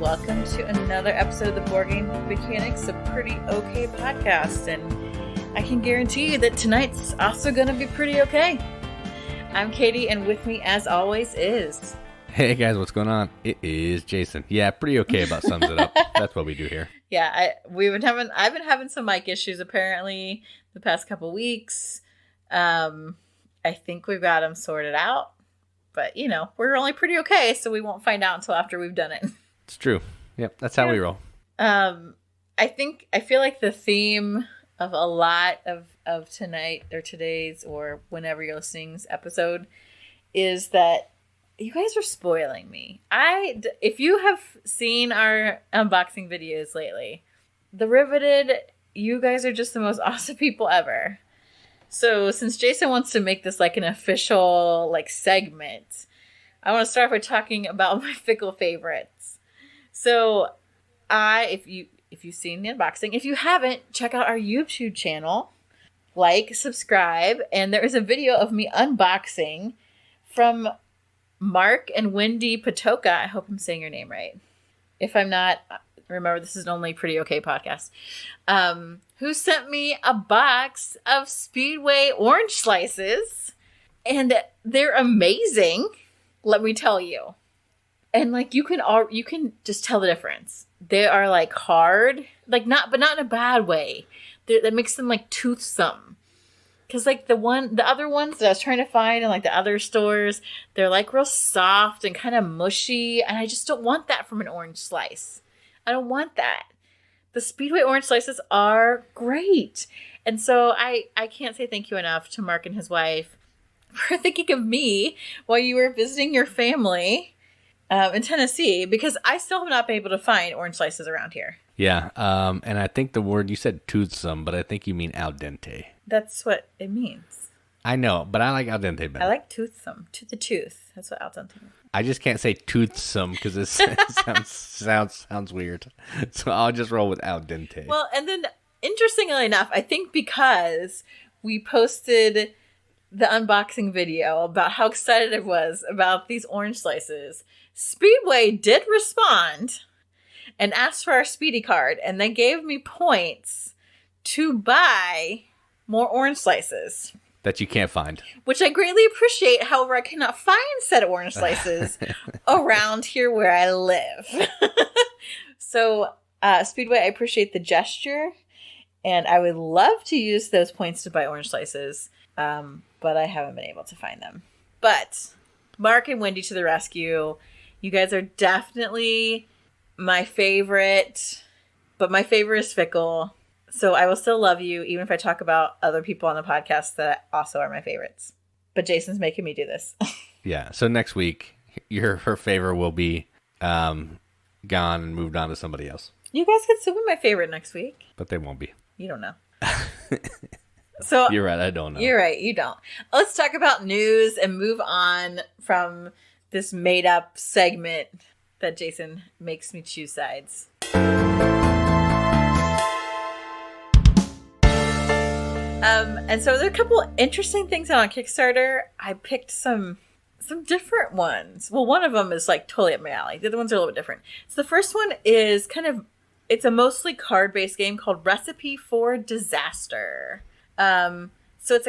welcome to another episode of the Boardgame Mechanics, a pretty okay podcast, and I can guarantee you that tonight's also going to be pretty okay. I'm Katie, and with me, as always, is... Hey guys, what's going on? It is Jason. Yeah, pretty okay about sums it up. That's what we do here. Yeah, I've been having some mic issues apparently the past couple weeks. I think we've got them sorted out, but we're only pretty okay, so we won't find out until after we've done it. It's true. Yep, that's how we roll. I feel like the theme of a lot of tonight or today's or whenever you're listening's episode is that you guys are spoiling me. If you have seen our unboxing videos lately, the Riveted, you guys are just the most awesome people ever. So since Jason wants to make this like an official segment, I want to start by talking about my Fickle favorites. So if you've seen the unboxing, if you haven't, check out our YouTube channel, subscribe, and there is a video of me unboxing from Mark and Wendy Patoka. I hope I'm saying your name right. If I'm not, remember this is an only pretty okay podcast. Who sent me a box of Speedway orange slices, and they're amazing. Let me tell you. And you can just tell the difference. They are hard, but not in a bad way. That makes them toothsome. Because the other ones that I was trying to find in the other stores, they're real soft and kind of mushy, and I just don't want that from an orange slice. I don't want that. The Speedway orange slices are great. And so I can't say thank you enough to Mark and his wife for thinking of me while you were visiting your family in Tennessee, because I still have not been able to find orange slices around here. Yeah, and I think the word, you said toothsome, but I think you mean al dente. That's what it means. I know, but I like al dente better. I like toothsome, to the tooth. That's what al dente means. I just can't say toothsome because it sounds weird. So I'll just roll with al dente. Well, and then interestingly enough, I think because we posted the unboxing video about how excited I was about these orange slices, Speedway did respond and asked for our Speedy card, and they gave me points to buy more orange slices. That you can't find. Which I greatly appreciate. However, I cannot find said orange slices around here where I live. So, Speedway, I appreciate the gesture, and I would love to use those points to buy orange slices, but I haven't been able to find them. But Mark and Wendy to the rescue. You guys are definitely my favorite, but my favorite is Fickle. So I will still love you, even if I talk about other people on the podcast that also are my favorites. But Jason's making me do this. Yeah. So next week, her favor will be gone and moved on to somebody else. You guys can still be my favorite next week. But they won't be. You don't know. So you're right. I don't know. You're right. You don't. Let's talk about news and move on from this made up segment that Jason makes me choose sides. And so there are a couple interesting things on Kickstarter. I picked some different ones. Well, one of them is totally up my alley. The other ones are a little bit different. So the first one is it's a mostly card-based game called Recipe for Disaster. So it's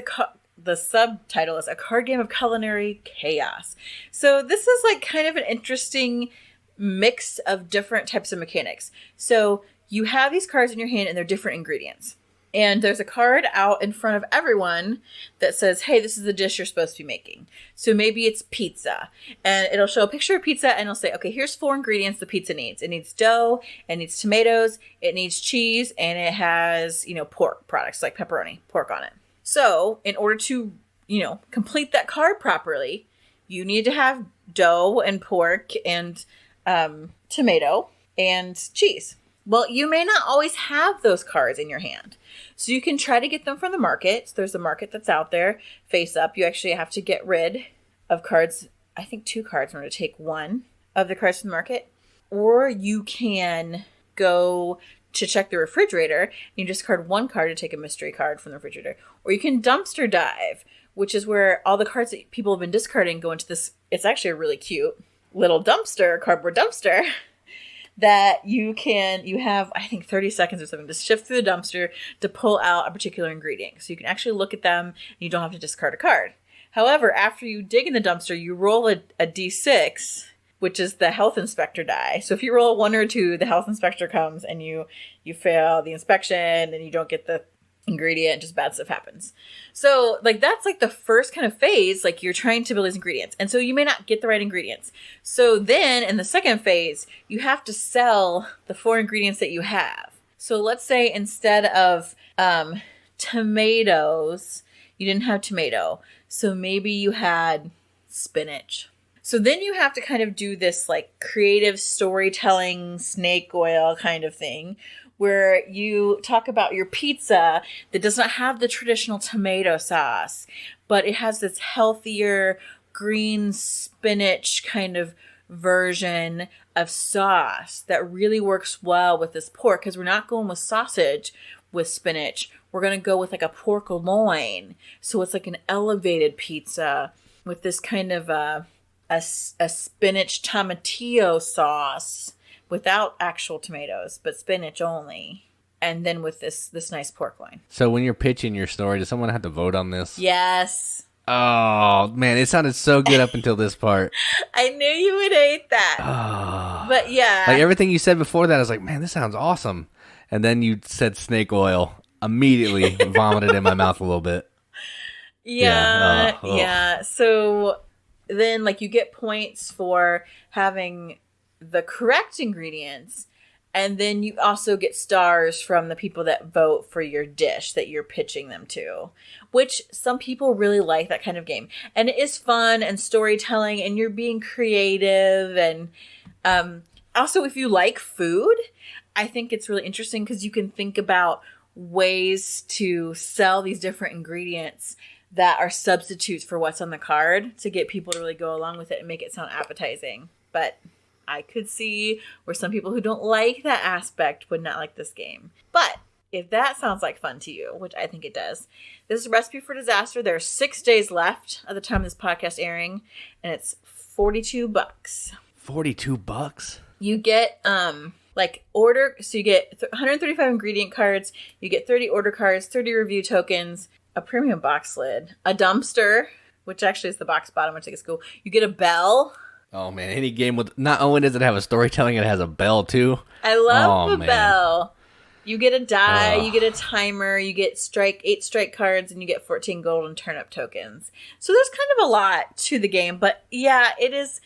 the subtitle is A Card Game of Culinary Chaos. So this is kind of an interesting mix of different types of mechanics. So you have these cards in your hand and they're different ingredients. And there's a card out in front of everyone that says, hey, this is the dish you're supposed to be making. So maybe it's pizza. And it'll show a picture of pizza and it'll say, okay, here's 4 ingredients the pizza needs. It needs dough, it needs tomatoes, it needs cheese, and it has, pork products like pepperoni, pork on it. So in order to, complete that card properly, you need to have dough and pork and tomato and cheese. Well, you may not always have those cards in your hand. So you can try to get them from the market. So there's a market that's out there. Face up, you actually have to get rid of cards. I think 2 cards in order to take one of the cards from the market. Or you can go to check the refrigerator. And you discard 1 card to take a mystery card from the refrigerator. Or you can dumpster dive, which is where all the cards that people have been discarding go into this. It's actually a really cute little dumpster, cardboard dumpster, that you have, I think, 30 seconds or something to shift through the dumpster to pull out a particular ingredient. So you can actually look at them and you don't have to discard a card. However, after you dig in the dumpster, you roll a d6, which is the health inspector die. So if you roll a 1 or 2, the health inspector comes and you fail the inspection and you don't get the ingredient, just bad stuff happens. So like that's like the first kind of phase, like you're trying to build these ingredients. And so you may not get the right ingredients. So then in the second phase, you have to sell the 4 ingredients that you have. So let's say instead of tomatoes, you didn't have tomato. So maybe you had spinach. So then you have to kind of do this like creative storytelling snake oil kind of thing where you talk about your pizza that does not have the traditional tomato sauce, but it has this healthier green spinach kind of version of sauce that really works well with this pork, because we're not going with sausage with spinach. We're going to go with like a pork loin. So it's like an elevated pizza with this kind of a spinach tomatillo sauce without actual tomatoes, but spinach only. And then with this nice pork loin. So when you're pitching your story, does someone have to vote on this? Yes. Oh, man, it sounded so good up until this part. I knew you would hate that. Oh. But yeah. Like everything you said before that, I was like, man, this sounds awesome. And then you said snake oil. Immediately vomited in my mouth a little bit. Yeah. Yeah. So then like you get points for having the correct ingredients, and then you also get stars from the people that vote for your dish that you're pitching them to, which some people really like that kind of game. And it is fun and storytelling and you're being creative. And also if you like food, I think it's really interesting because you can think about ways to sell these different ingredients that are substitutes for what's on the card to get people to really go along with it and make it sound appetizing. But I could see where some people who don't like that aspect would not like this game. But if that sounds like fun to you, which I think it does, this is Recipe for Disaster. There are 6 days left at the time of this podcast airing, and it's $42. $42? You get so you get 135 ingredient cards, you get 30 order cards, 30 review tokens, a premium box lid, a dumpster, which actually is the box bottom, which I think is cool. You get a bell. Oh, man. Any game with... Not only does it have a storytelling, it has a bell, too. I love bell. You get a die, you get a timer, you get 8 strike cards, and you get 14 golden turnip tokens. So there's kind of a lot to the game. But, yeah, it is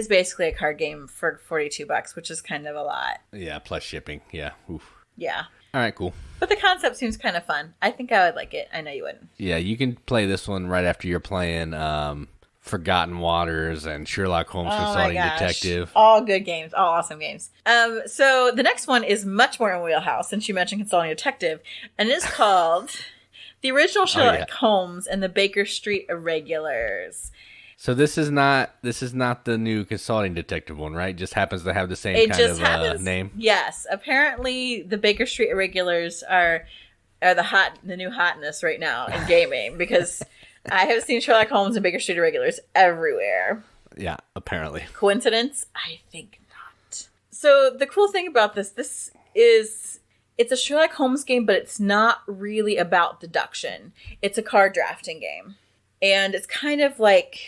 basically a card game for $42, which is kind of a lot. Yeah, plus shipping. Yeah. Oof. Yeah. All right, cool. But the concept seems kind of fun. I think I would like it. I know you wouldn't. Yeah, you can play this one right after you're playing... Forgotten Waters and Sherlock Holmes Consulting Detective. All good games. All awesome games. So the next one is much more in wheelhouse since you mentioned Consulting Detective, and it's called The Original Sherlock Holmes and the Baker Street Irregulars. So this is not the new Consulting Detective one, right? It just happens to have the same name. Yes. Apparently the Baker Street Irregulars are the new hotness right now in gaming because I have seen Sherlock Holmes and Baker Street Irregulars everywhere. Yeah, apparently. Coincidence? I think not. So the cool thing about it's a Sherlock Holmes game, but it's not really about deduction. It's a card drafting game. And it's kind of like,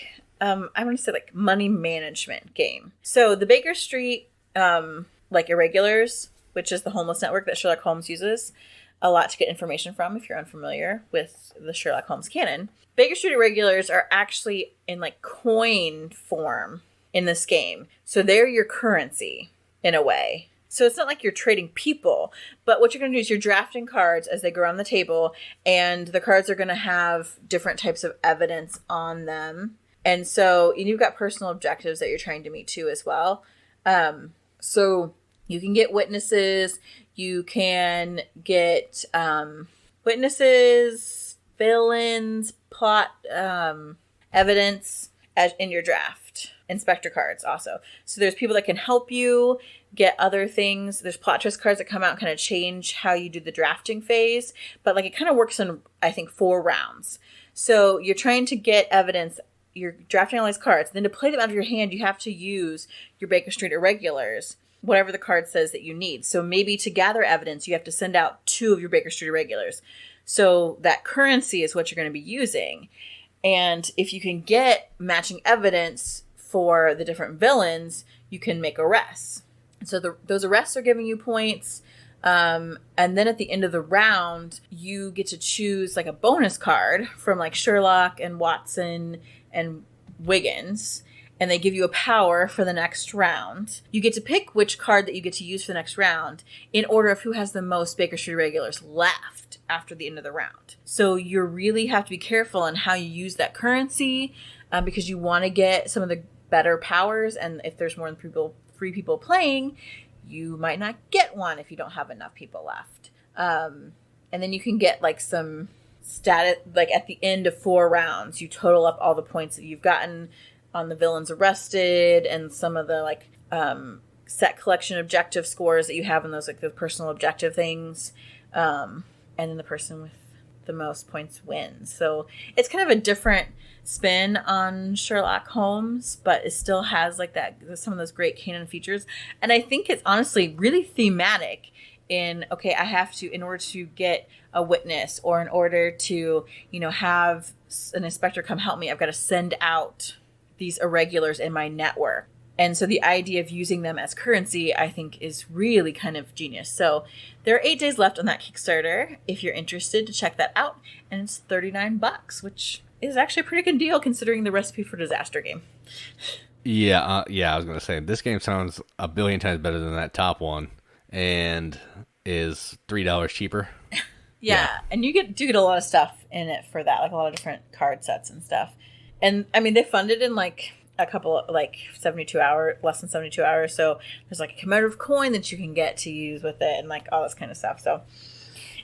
I want to say like money management game. So the Baker Street, Irregulars, which is the homeless network that Sherlock Holmes uses a lot to get information from if you're unfamiliar with the Sherlock Holmes canon. Baker Street Irregulars are actually in like coin form in this game. So they're your currency in a way. So it's not like you're trading people, but what you're going to do is you're drafting cards as they go around the table, and the cards are going to have different types of evidence on them. And so you've got personal objectives that you're trying to meet too as well. So you can get witnesses, you can get witnesses, fill-ins, plot evidence in your draft. Inspector cards also. So there's people that can help you get other things. There's plot twist cards that come out and kind of change how you do the drafting phase. But like it kind of works in, I think, 4 rounds. So you're trying to get evidence. You're drafting all these cards. Then to play them out of your hand, you have to use your Baker Street Irregulars, whatever the card says that you need. So maybe to gather evidence, you have to send out 2 of your Baker Street Irregulars. So that currency is what you're going to be using. And if you can get matching evidence for the different villains, you can make arrests. So those arrests are giving you points. And then at the end of the round, you get to choose like a bonus card from like Sherlock and Watson and Wiggins. And they give you a power for the next round. You get to pick which card that you get to use for the next round in order of who has the most Baker Street Irregulars left after the end of the round. So you really have to be careful on how you use that currency because you want to get some of the better powers. And if there's more than 3 people playing, you might not get one if you don't have enough people left. And then you can get like some status, like at the end of 4 rounds, you total up all the points that you've gotten on the villains arrested and some of the like set collection objective scores that you have in those like the personal objective things. And then the person with the most points wins. So it's kind of a different spin on Sherlock Holmes, but it still has like that, some of those great canon features. And I think it's honestly really thematic in, okay, I have to, in order to get a witness or in order to, you know, have an inspector come help me, I've got to send out these irregulars in my network. And so the idea of using them as currency, I think, is really kind of genius. So there are 8 days left on that Kickstarter if you're interested to check that out. And it's $39, which is actually a pretty good deal considering the Recipe for Disaster game. Yeah, I was going to say, this game sounds a billion times better than that top one and is $3 cheaper. Yeah, and you do get a lot of stuff in it for that, like a lot of different card sets and stuff. And, I mean, they funded in, like, a couple of, like, less than 72 hours. So there's, like, a commemorative coin that you can get to use with it and, like, all this kind of stuff. So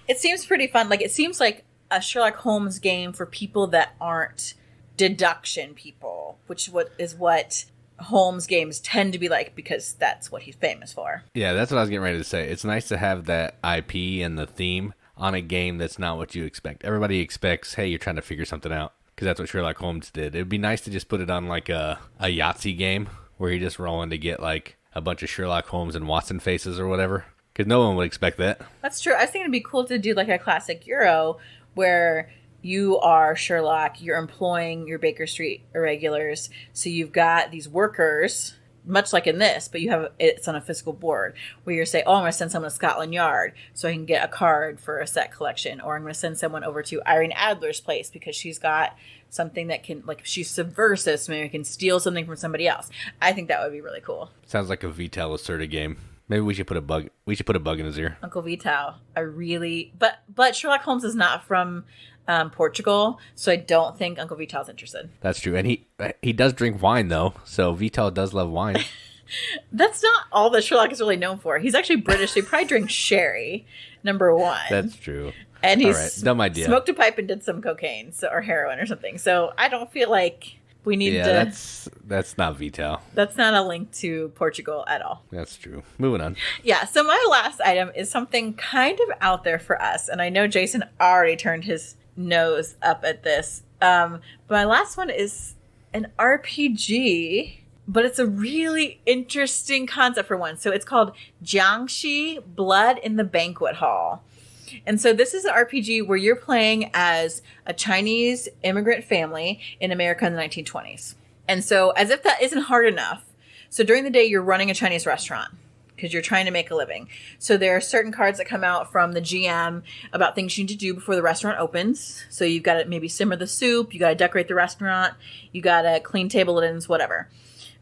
it seems pretty fun. Like, it seems like a Sherlock Holmes game for people that aren't deduction people, which is what Holmes games tend to be like because that's what he's famous for. Yeah, that's what I was getting ready to say. It's nice to have that IP and the theme on a game that's not what you expect. Everybody expects, hey, you're trying to figure something out. Because that's what Sherlock Holmes did. It would be nice to just put it on like a Yahtzee game where you're just rolling to get like a bunch of Sherlock Holmes and Watson faces or whatever. Because no one would expect that. That's true. I was thinking it'd be cool to do like a classic Euro where you are Sherlock, you're employing your Baker Street Irregulars. So you've got these workers, much like in this, but it's on a physical board where you're saying, oh, I'm going to send someone to Scotland Yard so I can get a card for a set collection, or I'm going to send someone over to Irene Adler's place because she's got something that can, like, she's subversive, so maybe we can steal something from somebody else. I think that would be really cool. Sounds like a Vital Lacerda game. Maybe we should put a bug in his ear. Uncle Vital. But Sherlock Holmes is not from Portugal, so I don't think Uncle Vital's interested. That's true. And he does drink wine, though, so Vital does love wine. That's not all that Sherlock is really known for. He's actually British, so he probably drinks sherry, number one. That's true. And he's right. Dumb idea. Smoked a pipe and did some cocaine or heroin or something. So I don't feel like we need to... that's not Vital. That's not a link to Portugal at all. That's true. Moving on. Yeah, so my last item is something kind of out there for us. And I know Jason already turned his nose up at this. But my last one is an RPG, but it's a really interesting concept for one. So it's called Jiangshi, Blood in the Banquet Hall. And so this is an RPG where you're playing as a Chinese immigrant family in America in the 1920s. And so as if that isn't hard enough, so during the day you're running a Chinese restaurant because you're trying to make a living. So there are certain cards that come out from the GM about things you need to do before the restaurant opens. So you've got to maybe simmer the soup, you got to decorate the restaurant, you got to clean table linens, whatever.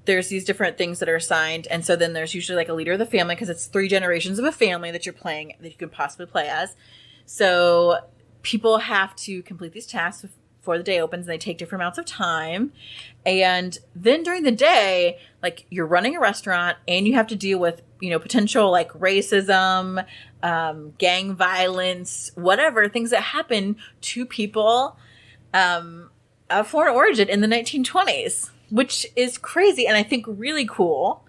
There's these different things that are assigned. And so then there's usually like a leader of the family because it's 3 generations of a family that you're playing, that you could possibly play as. So people have to complete these tasks before the day opens, and they take different amounts of time. And then during the day, like you're running a restaurant and you have to deal with, potential like racism, gang violence, whatever, things that happen to people of foreign origin in the 1920s. Which is crazy and I think really cool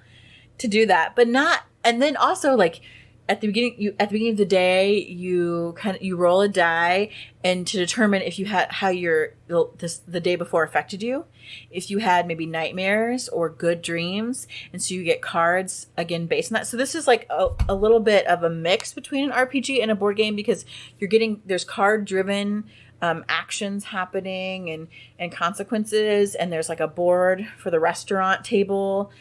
to do that, but not. And then also like at the beginning of the day, you roll a die, and to determine if you had how the day before affected you, if you had maybe nightmares or good dreams, and so you get cards again based on that. So this is like a little bit of a mix between an RPG and a board game, because there's card driven actions happening and consequences, and there's like a board for the restaurant table.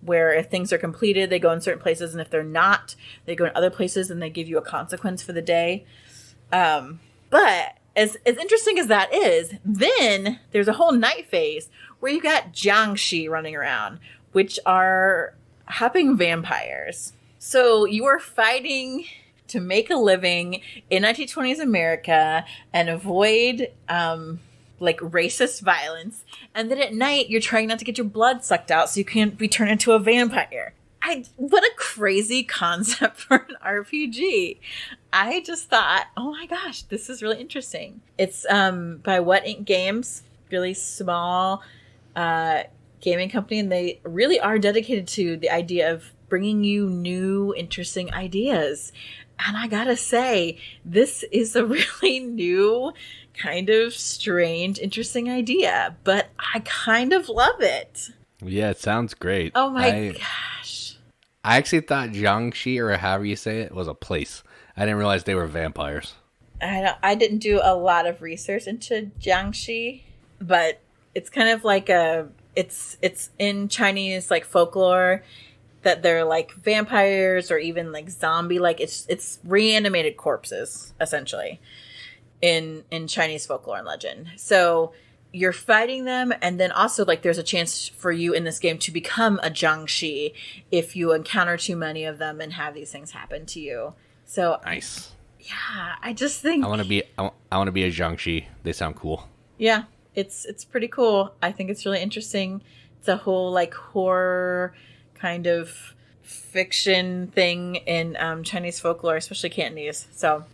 Where if things are completed, they go in certain places, and if they're not, they go in other places, and they give you a consequence for the day. But as interesting as that is, then there's a whole night phase where you got Jiangshi running around, which are hopping vampires. So you are fighting to make a living in 1920s America and avoid like racist violence, and then at night you're trying not to get your blood sucked out so you can't be turned into a vampire. What a crazy concept for an RPG. I just thought, oh my gosh, this is really interesting. It's by What Inc. Games, really small gaming company, and they really are dedicated to the idea of bringing you new, interesting ideas. And I gotta say, this is a really new, kind of strange, interesting idea, but I kind of love it. Yeah, it sounds great. Oh my gosh. I actually thought Jiangshi, or however you say it, was a place. I didn't realize they were vampires. I didn't do a lot of research into Jiangshi, but it's kind of like it's in Chinese like folklore that they're like vampires or even like zombie, like it's reanimated corpses essentially in Chinese folklore and legend. So you're fighting them, and then also like there's a chance for you in this game to become a Jiangshi if you encounter too many of them and have these things happen to you. So nice. Yeah, I just think I want to be a Jiangshi. They sound cool. Yeah, it's pretty cool. I think it's really interesting. It's a whole like horror kind of fiction thing in Chinese folklore, especially Cantonese. So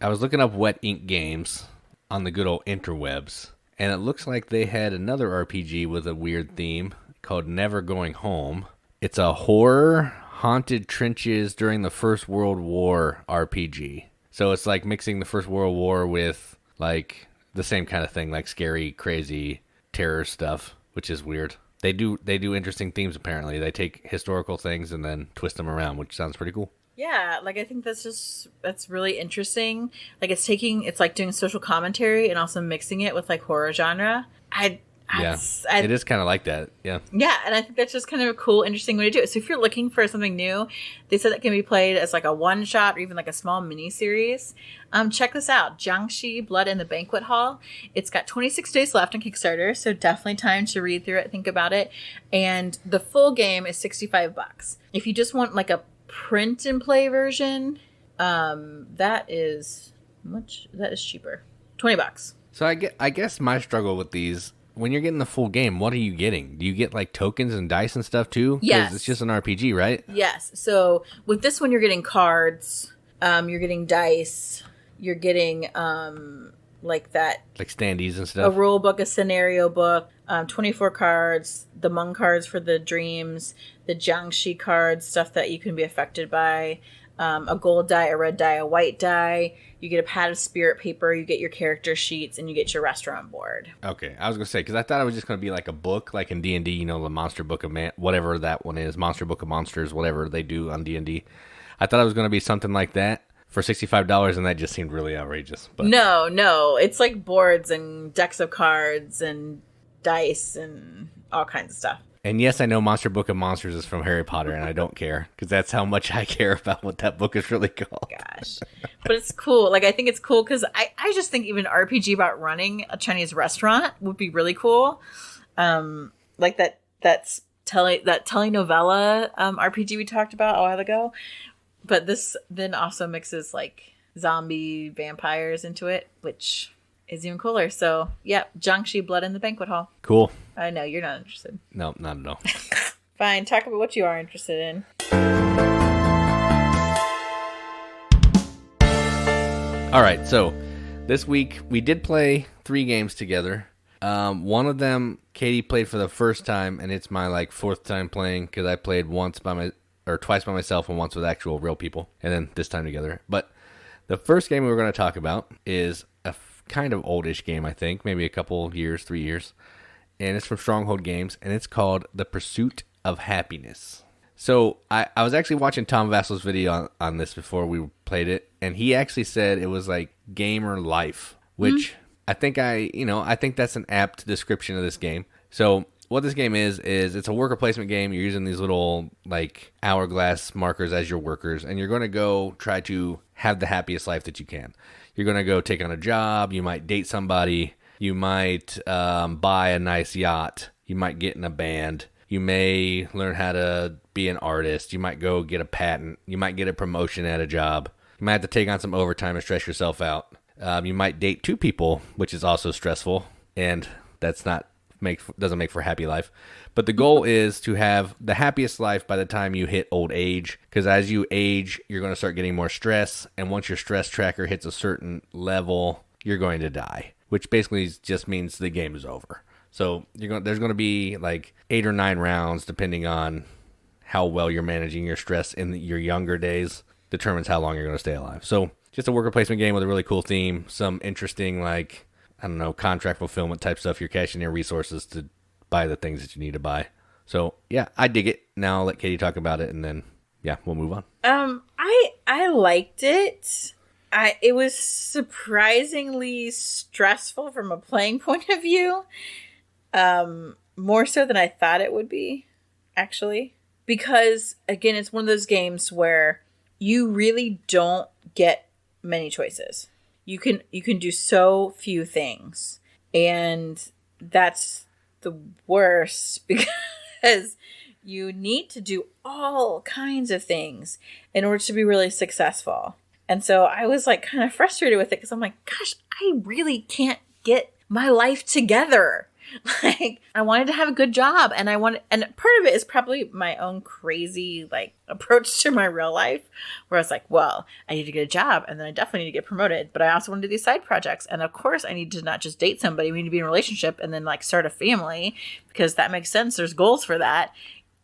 I was looking up What Inc. Games on the good old interwebs, and it looks like they had another RPG with a weird theme called Never Going Home. It's a horror haunted trenches during the First World War RPG. So it's like mixing the First World War with like the same kind of thing, like scary, crazy terror stuff, which is weird. They do interesting themes apparently. They take historical things and then twist them around, which sounds pretty cool. Yeah, like I think that's really interesting. Like it's like doing social commentary and also mixing it with like horror genre. It is kind of like that. Yeah. Yeah, and I think that's just kind of a cool, interesting way to do it. So if you're looking for something new, they said that can be played as like a one shot or even like a small mini series. Check this out, Jiangshi Blood in the Banquet Hall. It's got 26 days left on Kickstarter, so definitely time to read through it, think about it. And the full game is $65. If you just want like a print and play version, that is cheaper, $20. So I guess my struggle with these, when you're getting the full game, what are you getting? Do you get like tokens and dice and stuff too? Yes. Because it's just an RPG, right? Yes. So with this one, you're getting cards, you're getting dice, you're getting like that, like standees and stuff. A rule book, a scenario book, 24 cards, the Hmong cards for the dreams, the Jiangshi cards, stuff that you can be affected by, a gold die, a red die, a white die. You get a pad of spirit paper, you get your character sheets, and you get your restaurant board. Okay, I was going to say, because I thought it was just going to be like a book, like in D&D, you know, the Monster Book of whatever that one is, Monster Book of Monsters, whatever they do on D&D. I thought it was going to be something like that for $65, and that just seemed really outrageous. But No, it's like boards and decks of cards and dice and all kinds of stuff. And yes, I know Monster Book of Monsters is from Harry Potter, and I don't care, because that's how much I care about what that book is really called. Gosh. But it's cool. Like, I think it's cool, because I just think even an RPG about running a Chinese restaurant would be really cool. Like that telenovela RPG we talked about a while ago. But this then also mixes, like, zombie vampires into it, which is even cooler. So, yeah, Jiangshi Blood in the Banquet Hall. Cool. I know, you're not interested. No, not at all. Fine, talk about what you are interested in. All right, so this week we did play 3 games together. One of them, Katie played for the first time, and it's my like 4th time playing, because I played once by or twice by myself and once with actual real people, and then this time together. But the first game we're going to talk about is a kind of oldish game, I think, maybe a couple years, 3 years, and it's from Stronghold Games, and it's called The Pursuit of Happiness. So I was actually watching Tom Vassel's video on this before we played it, and he actually said it was like gamer life, which I think that's an apt description of this game. So what this game is it's a worker placement game. You're using these little like hourglass markers as your workers, and you're going to go try to have the happiest life that you can. You're going to go take on a job. You might date somebody. You might buy a nice yacht. You might get in a band. You may learn how to be an artist. You might go get a patent. You might get a promotion at a job. You might have to take on some overtime and stress yourself out. You might date two people, which is also stressful, and that's doesn't make for a happy life. But the goal is to have the happiest life by the time you hit old age, because as you age, you're going to start getting more stress, and once your stress tracker hits a certain level, you're going to die, which basically just means the game is over. So there's going to be like 8 or 9 rounds, depending on how well you're managing your stress in your younger days, determines how long you're going to stay alive. So just a worker placement game with a really cool theme, some interesting, like, I don't know, contract fulfillment type stuff. You're cashing in resources to buy the things that you need to buy. So yeah, I dig it. Now I'll let Katie talk about it, and then yeah, we'll move on. I liked it. It was surprisingly stressful from a playing point of view. More so than I thought it would be, actually. Because, again, it's one of those games where you really don't get many choices. You can do so few things. And that's the worst, because you need to do all kinds of things in order to be really successful. And so I was like kind of frustrated with it, because I'm like, gosh, I really can't get my life together. Like, I wanted to have a good job, and part of it is probably my own crazy, like, approach to my real life, where I was like, well, I need to get a job, and then I definitely need to get promoted, but I also want to do these side projects, and of course I need to not just date somebody, we need to be in a relationship, and then, like, start a family, because that makes sense, there's goals for that.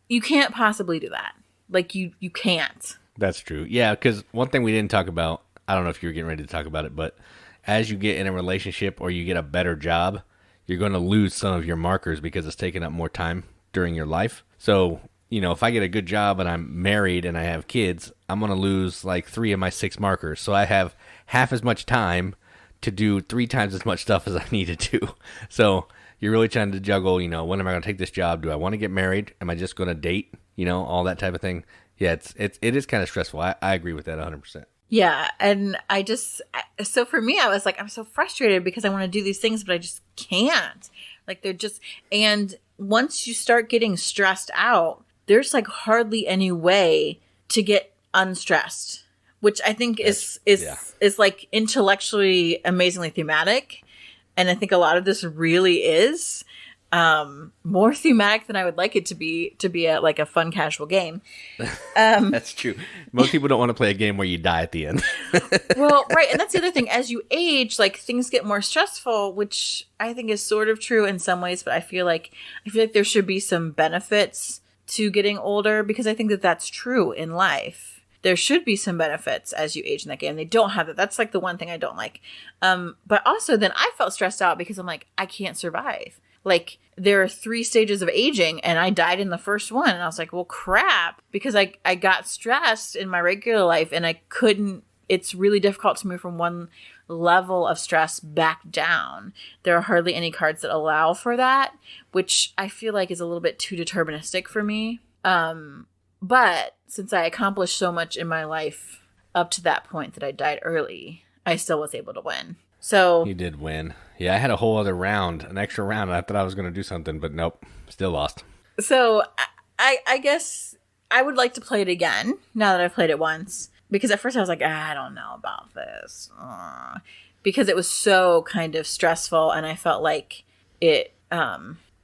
You can't possibly do that. Like, you can't. That's true. Yeah, because one thing we didn't talk about, I don't know if you were getting ready to talk about it, but as you get in a relationship or you get a better job, you're going to lose some of your markers because it's taking up more time during your life. So, if I get a good job and I'm married and I have kids, I'm going to lose like 3 of my 6 markers. So I have half as much time to do 3 times as much stuff as I need to do. So you're really trying to juggle, when am I going to take this job? Do I want to get married? Am I just going to date? All that type of thing. Yeah, it is kind of stressful. I agree with that 100%. Yeah, and so for me, I was like, I'm so frustrated because I want to do these things, but I just can't. Like, and once you start getting stressed out, there's like hardly any way to get unstressed, which I think is like intellectually amazingly thematic. And I think a lot of this really is more thematic than I would like it to be a fun casual game. That's true. Most people don't want to play a game where you die at the end. Well, right. And that's the other thing. As you age, like, things get more stressful, which I think is sort of true in some ways, but I feel like there should be some benefits to getting older, because I think that that's true in life. There should be some benefits as you age in that game. They don't have that. That's like the one thing I don't like. But also then I felt stressed out because I'm like, I can't survive. Like, there are 3 stages of aging, and I died in the first one. And I was like, well, crap, because I got stressed in my regular life, and I couldn't. It's really difficult to move from one level of stress back down. There are hardly any cards that allow for that, which I feel like is a little bit too deterministic for me. But since I accomplished so much in my life up to that point that I died early, I still was able to win. So you did win. Yeah, I had a whole other round, an extra round, and I thought I was going to do something, but nope, still lost. So I guess I would like to play it again now that I've played it once, because at first I was like, I don't know about this, because it was so kind of stressful, and I felt like it,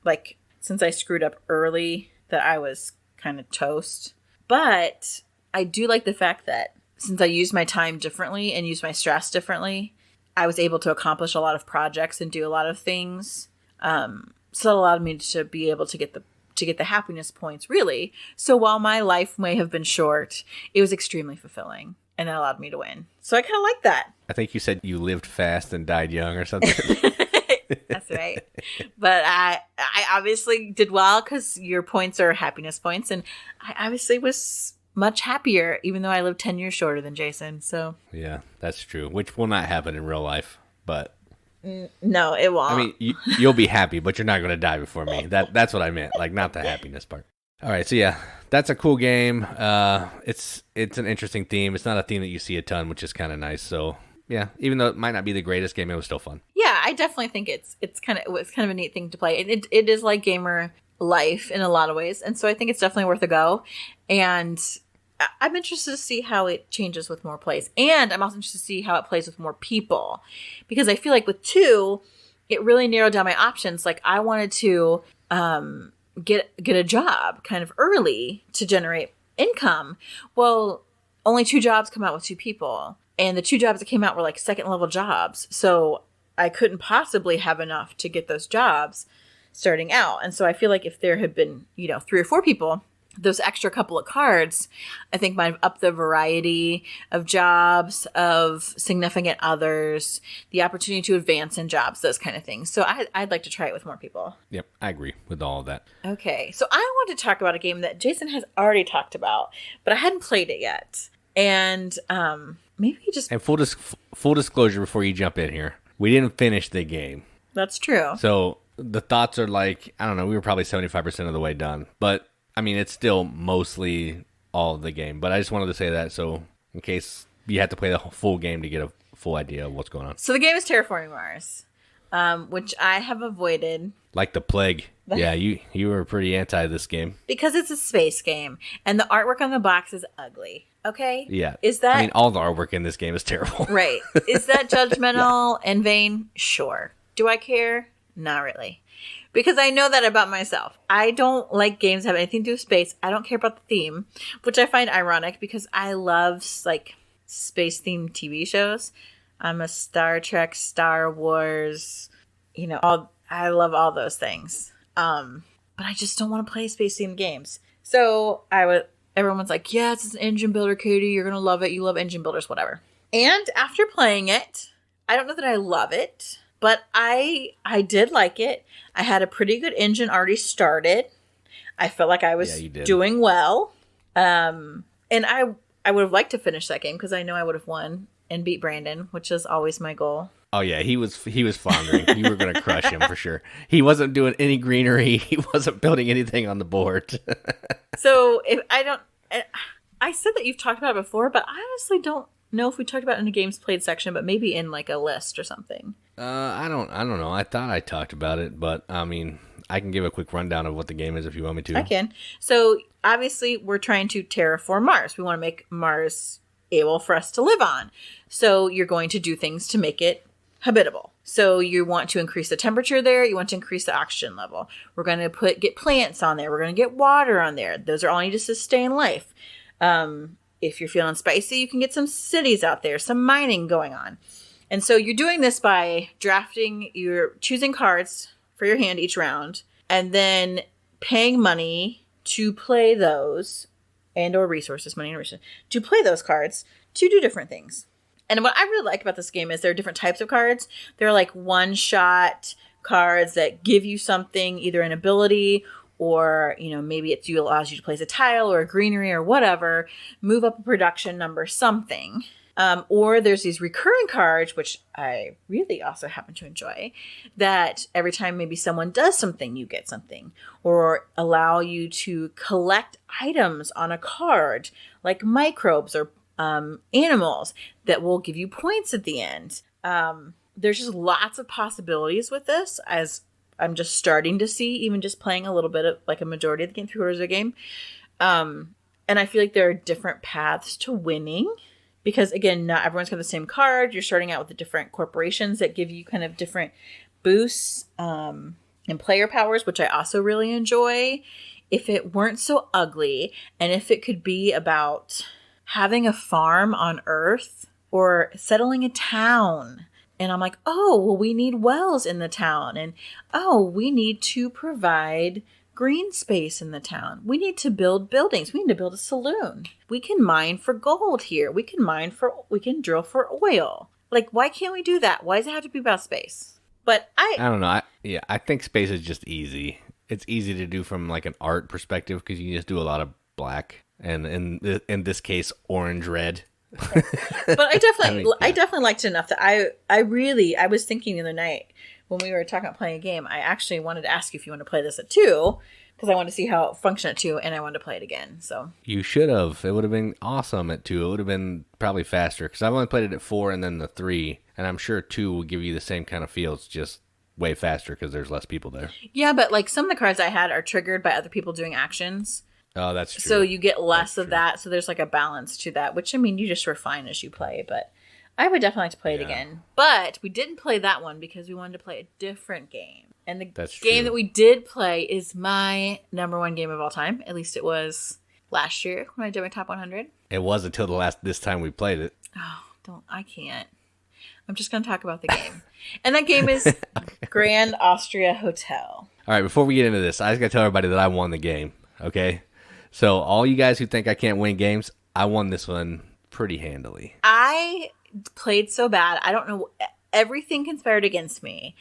like, since I screwed up early, that I was kind of toast. But I do like the fact that since I used my time differently and used my stress differently, I was able to accomplish a lot of projects and do a lot of things. So it allowed me to be able to to get the happiness points, really. So while my life may have been short, it was extremely fulfilling, and it allowed me to win. So I kind of like that. I think you said you lived fast and died young or something. That's right. But I obviously did well because your points are happiness points, and I obviously was much happier, even though I lived 10 years shorter than Jason. So yeah, that's true, which will not happen in real life, but no, it won't. I mean, you'll be happy, but you're not going to die before me. That's what I meant, like not the happiness part. All right, so yeah, that's a cool game. It's an interesting theme. It's not a theme that you see a ton, which is kind of nice. So yeah, even though it might not be the greatest game, it was still fun. Yeah, I definitely think it was kind of a neat thing to play. It is like gamer life in a lot of ways, and so I think it's definitely worth a go. And I'm interested to see how it changes with more plays. And I'm also interested to see how it plays with more people. Because I feel like with 2, it really narrowed down my options. Like, I wanted to get a job kind of early to generate income. Well, only 2 jobs come out with 2 people. And the 2 jobs that came out were like second level jobs. So I couldn't possibly have enough to get those jobs starting out. And so I feel like if there had been, 3 or 4 people, those extra couple of cards, I think might have upped the variety of jobs, of significant others, the opportunity to advance in jobs, those kind of things. So I'd like to try it with more people. Yep, I agree with all of that. Okay, so I want to talk about a game that Jason has already talked about, but I hadn't played it yet. And maybe just... And full disclosure before you jump in here, we didn't finish the game. That's true. So the thoughts are like, I don't know, we were probably 75% of the way done. But I mean, it's still mostly all of the game, but I just wanted to say that so in case you have to play the full game to get a full idea of what's going on. So the game is Terraforming Mars, which I have avoided. Like the plague. Yeah, you were pretty anti this game. Because it's a space game, and the artwork on the box is ugly, okay? Yeah. Is that... I mean, all the artwork in this game is terrible. Right. Is that judgmental and vain? Sure. Do I care? Not really. Because I know that about myself. I don't like games that have anything to do with space. I don't care about the theme, which I find ironic because I love like space-themed TV shows. I'm a Star Trek, Star Wars, I love all those things. But I just don't want to play space-themed games. So everyone's like, yeah, it's an engine builder, Katie. You're going to love it. You love engine builders, whatever. And after playing it, I don't know that I love it. But I did like it. I had a pretty good engine already started. I felt like I was doing well. And I would have liked to finish that game because I know I would have won and beat Brandon, which is always my goal. Oh, yeah. He was floundering. You were going to crush him for sure. He wasn't doing any greenery. He wasn't building anything on the board. So I said that you've talked about it before, but I honestly don't know if we talked about it in the games played section, but maybe in like a list or something. I don't know. I thought I talked about it, but I mean, I can give a quick rundown of what the game is if you want me to. I can. So obviously we're trying to terraform Mars. We want to make Mars able for us to live on. So you're going to do things to make it habitable. So you want to increase the temperature there. You want to increase the oxygen level. We're going to get plants on there. We're going to get water on there. Those are all needed to sustain life. If you're feeling spicy, you can get some cities out there, some mining going on. And so you're doing this by you're choosing cards for your hand each round, and then paying money to play those, and or resources, money and resources, to play those cards to do different things. And what I really like about this game is there are different types of cards. There are like one-shot cards that give you something, either an ability or, maybe it allows you to place a tile or a greenery or whatever, move up a production number, something. Or there's these recurring cards, which I really also happen to enjoy, that every time maybe someone does something, you get something. Or allow you to collect items on a card, like microbes or animals, that will give you points at the end. There's just lots of possibilities with this, as I'm just starting to see, even just playing a little bit of, like a majority of the game, 3/4 of the game. And I feel like there are different paths to winning. Because, again, not everyone's got the same card. You're starting out with the different corporations that give you kind of different boosts and player powers, which I also really enjoy. If it weren't so ugly, and if it could be about having a farm on Earth or settling a town. And I'm like, oh, well, we need wells in the town. And, oh, we need to provide green space in the town. We need to build buildings. We need to build a saloon. We can mine for gold here. We can drill for oil. Like, why can't we do that? Why does it have to be about space? But I don't know. I think space is just easy. It's easy to do from like an art perspective because you can just do a lot of black and in this case orange red. But I definitely liked it enough that I was thinking the other night when we were talking about playing a game, I actually wanted to ask you if you want to play this at 2 because I wanted to see how it functioned at 2 and I wanted to play it again. So you should have. It would have been awesome at 2. It would have been probably faster because I've only played it at 4 and then the 3, and I'm sure 2 will give you the same kind of feel. It's just way faster because there's less people there. Yeah, but like some of the cards I had are triggered by other people doing actions. Oh, that's true. So you get less of that. So there's like a balance to that, which I mean, you just refine as you play. But I would definitely like to play it again. But we didn't play that one because we wanted to play a different game. And the game that we did play is my number 1 game of all time. At least it was last year when I did my top 100. It was until this time we played it. Oh, I can't. I'm just going to talk about the game. And that game is Grand Austria Hotel. All right, before we get into this, I just got to tell everybody that I won the game, okay? So all you guys who think I can't win games, I won this one pretty handily. I played so bad. I don't know. Everything conspired against me.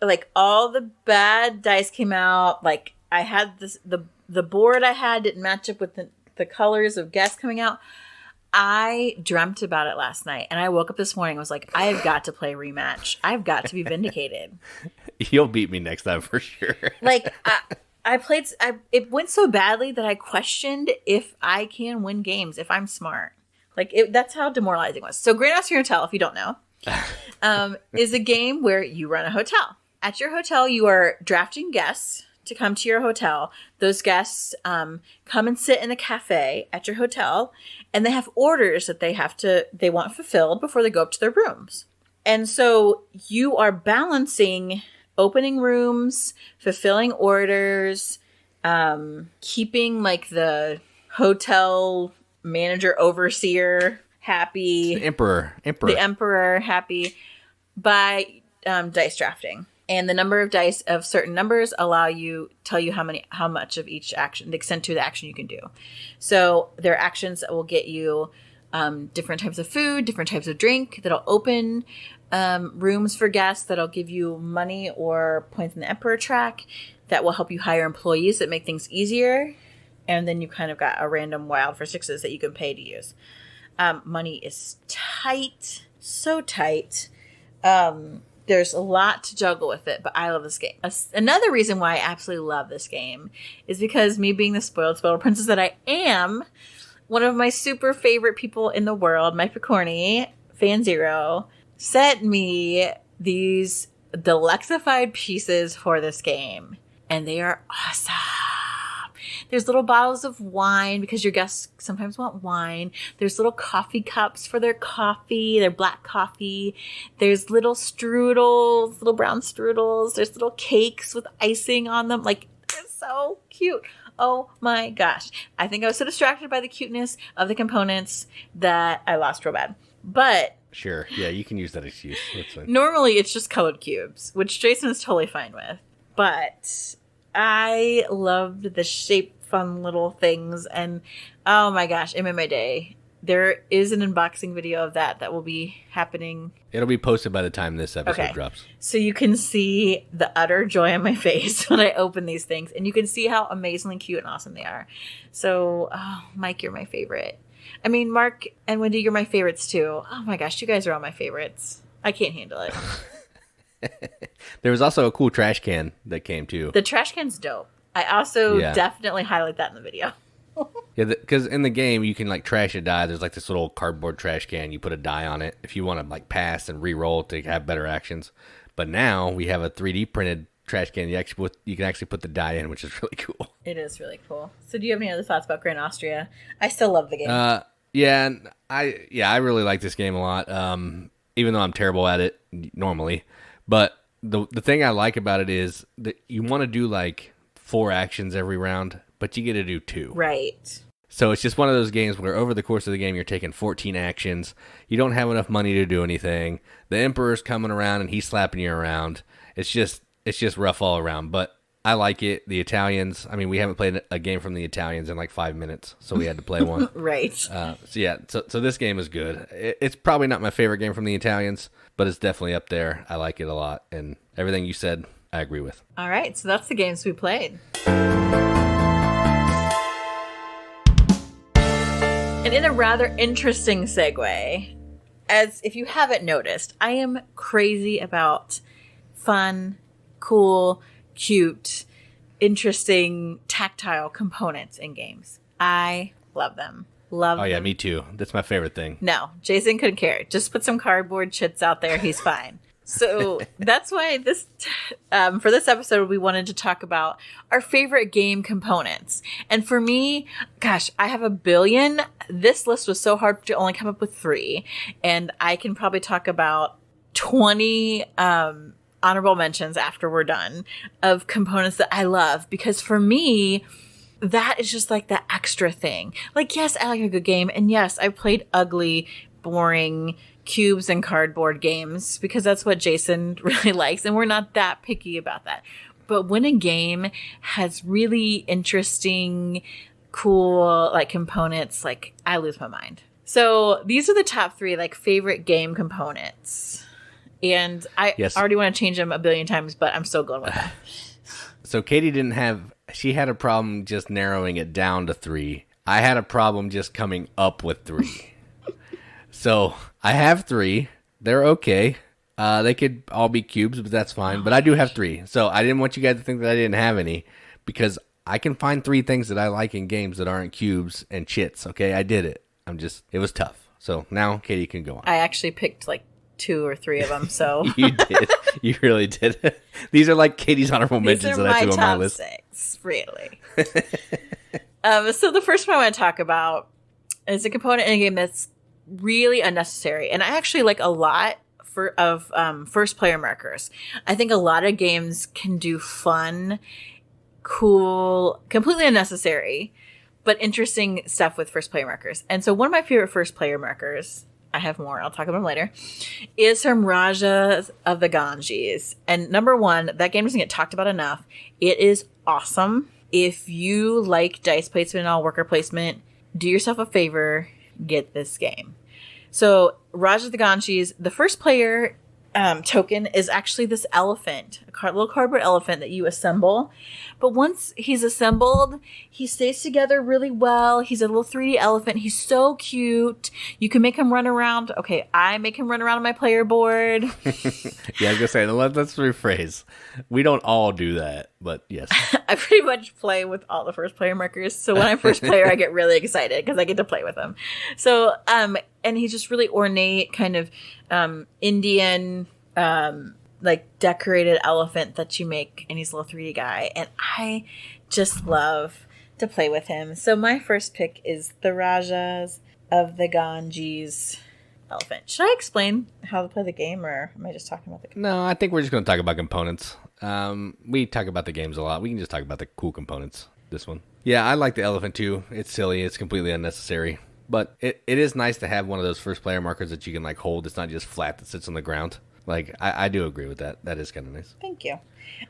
Like, all the bad dice came out. Like, I had the board I had didn't match up with the colors of guests coming out. I dreamt about it last night, and I woke up this morning. I was like, I have got to play rematch. I've got to be vindicated. You'll beat me next time for sure. Like, it went so badly that I questioned if I can win games, if I'm smart. Like, that's how demoralizing it was. So Grand Austria Hotel, if you don't know, is a game where you run a hotel. At your hotel, you are drafting guests to come to your hotel. Those guests come and sit in a cafe at your hotel, and they have orders that they want fulfilled before they go up to their rooms. And so you are balancing opening rooms, fulfilling orders, keeping like the hotel manager overseer happy, the emperor happy by dice drafting. And the number of dice of certain numbers tell you how much of each action, the extent to the action you can do. So there are actions that will get you different types of food, different types of drink, that'll open rooms for guests, that'll give you money or points in the emperor track, that will help you hire employees that make things easier. And then you kind of got a random wild for 6s that you can pay to use. Money is tight, so tight. There's a lot to juggle with it, but I love this game. Another reason why I absolutely love this game is because me being the spoiled princess that I am, one of my super favorite people in the world, Mike Picorni, Fan Zero, sent me these delectified pieces for this game, and they are awesome. There's little bottles of wine because your guests sometimes want wine. There's little coffee cups for their coffee, their black coffee. There's little strudels, little brown strudels. There's little cakes with icing on them. Like, they're so cute. Oh my gosh. I think I was so distracted by the cuteness of the components that I lost real bad. But sure. Yeah, you can use that excuse. That's fine. Normally it's just colored cubes, which Jason is totally fine with. But I loved the shape, fun little things, and oh my gosh, it made my day. There is an unboxing video of that will be happening. It'll be posted by the time this episode drops. So you can see the utter joy on my face when I open these things, and you can see how amazingly cute and awesome they are. So, Mike, you're my favorite. I mean, Mark and Wendy, you're my favorites too. Oh my gosh, you guys are all my favorites. I can't handle it. There was also a cool trash can that came too. The trash can's dope. I also definitely highlight that in the video. Yeah, because in the game you can like trash a die. There's like this little cardboard trash can. You put a die on it if you want to like pass and re-roll to have better actions. But now we have a 3D printed trash can. You can actually put the die in, which is really cool. It is really cool. So do you have any other thoughts about Grand Austria? I still love the game. I really like this game a lot. Even though I'm terrible at it normally. But the thing I like about it is that you want to do like 4 actions every round, but you get to do 2. Right. So it's just one of those games where over the course of the game, you're taking 14 actions. You don't have enough money to do anything. The Emperor's coming around and he's slapping you around. It's just rough all around. But I like it. The Italians, I mean, we haven't played a game from the Italians in like 5 minutes, so we had to play one. Right. So this game is good. It's probably not my favorite game from the Italians, but it's definitely up there. I like it a lot, and everything you said, I agree with. All right, so that's the games we played. And in a rather interesting segue, as if you haven't noticed, I am crazy about fun, cool, cute, interesting, tactile components in games. I love them. Love them. Oh, yeah, me too. That's my favorite thing. No, Jason couldn't care. Just put some cardboard chits out there. He's fine. So that's why for this episode, we wanted to talk about our favorite game components. And for me, gosh, I have a billion. This list was so hard to only come up with 3. And I can probably talk about 20 honorable mentions after we're done of components that I love. Because for me, that is just like the extra thing. Like, yes, I like a good game. And yes, I played ugly, boring cubes and cardboard games because that's what Jason really likes, and we're not that picky about that. But when a game has really interesting, cool like components, like I lose my mind. So these are the top 3 like favorite game components, and I already want to change them a billion times, but I'm still going with that. So Katie she had a problem just narrowing it down to 3. I had a problem just coming up with 3. So I have 3. They're okay. They could all be cubes, but that's fine. But I do have 3. So I didn't want you guys to think that I didn't have any, because I can find 3 things that I like in games that aren't cubes and chits. Okay, I did it. It was tough. So now Katie can go on. I actually picked like 2 or 3 of them. So You did. You really did. These are like Katie's honorable mentions that I threw on my list. 6, really. So the first one I want to talk about is a component in a game that's really unnecessary, and I actually like a lot of first player markers. I think a lot of games can do fun, cool, completely unnecessary, but interesting stuff with first player markers. And so one of my favorite first player markers, I have more, I'll talk about them later, is from Rajas of the Ganges. And number 1, that game doesn't get talked about enough. It is awesome. If you like dice placement and all worker placement, do yourself a favor, get this game. So Raja of the Ganges, the first player token is actually this elephant, a little cardboard elephant that you assemble. But once he's assembled, he stays together really well. He's a little 3D elephant. He's so cute. You can make him run around. Okay, I make him run around on my player board. Yeah, I was going to say, let's rephrase. We don't all do that, but yes. I pretty much play with all the first player markers. So when I'm first player, I get really excited because I get to play with them. So, and he's just really ornate, kind of Indian, like decorated elephant that you make, and he's a little 3D guy, and I just love to play with him. So my first pick is the Rajas of the Ganges elephant. Should I explain how to play the game, or am I just talking about the game? No, I think we're just going to talk about components. We talk about the games a lot. We can just talk about the cool components. This one. Yeah, I like the elephant too. It's silly. It's completely unnecessary. But it is nice to have one of those first player markers that you can like hold. It's not just flat that sits on the ground. Like, I do agree with that. That is kind of nice. Thank you.